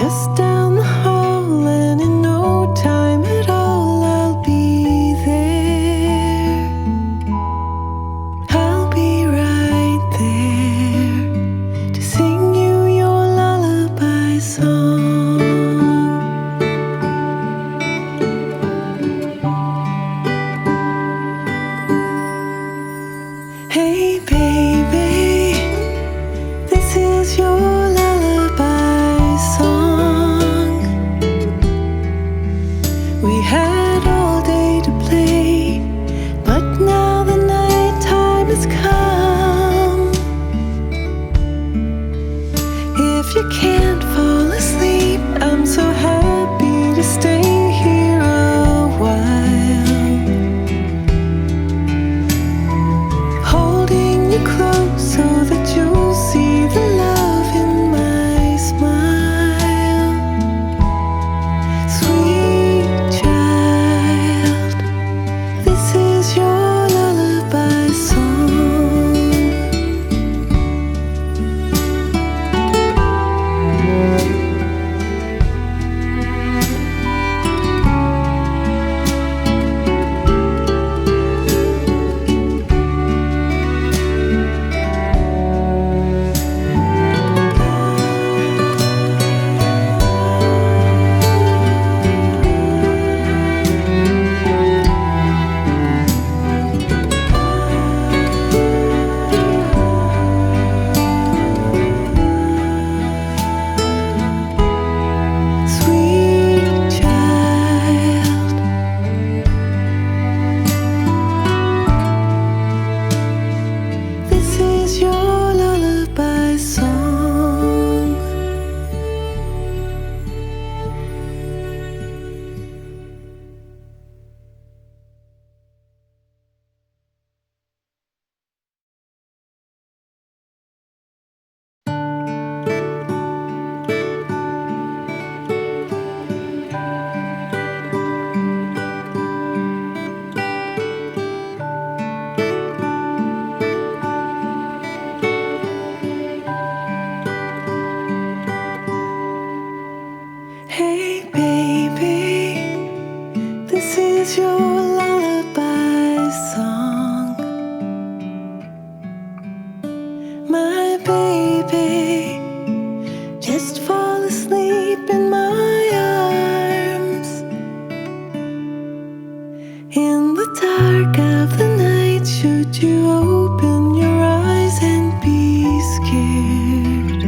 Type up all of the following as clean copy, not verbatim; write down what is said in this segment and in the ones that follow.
just down the hall, and in no time at all I'll be there. I'll be right there to sing you your lullaby song. Hey baby, this is your lullaby song. We had all day to play, but now the night time has come. If you can't fall asleep, I'm so happy to stay here a while, holding you close so that you'll see the love in my smile. Sweet child, this is your lullaby song. Sweet child, this is your lullaby song. Hey baby, this is your lullaby song. My baby, just fall asleep in my arms. In the dark of the night, should you open your eyes and be scared,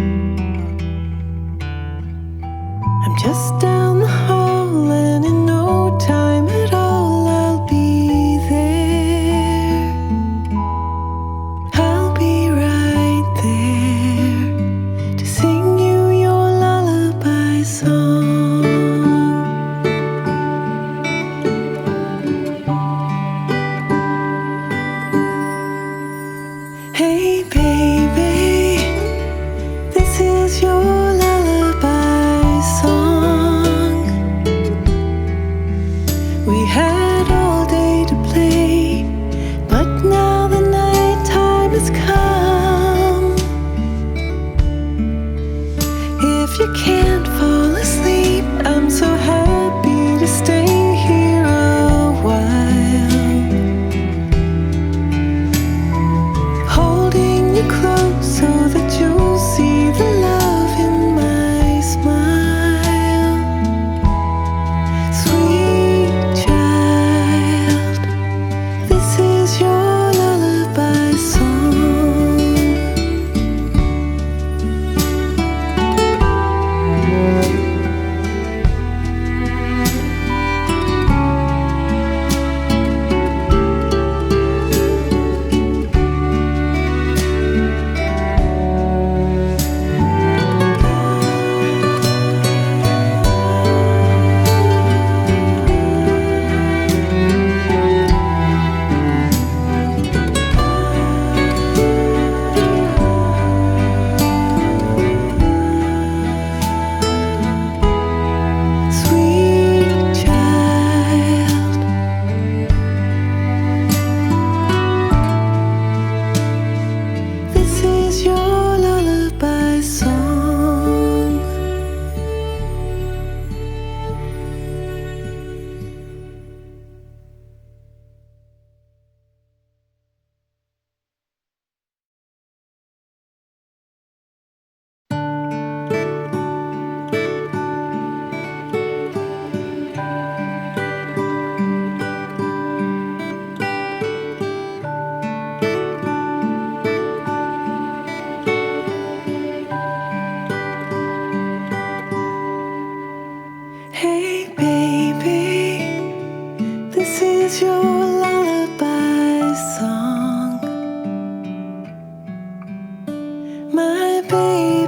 I'm just down the hall, and in no time at all I'll be there. I'll be right there baby.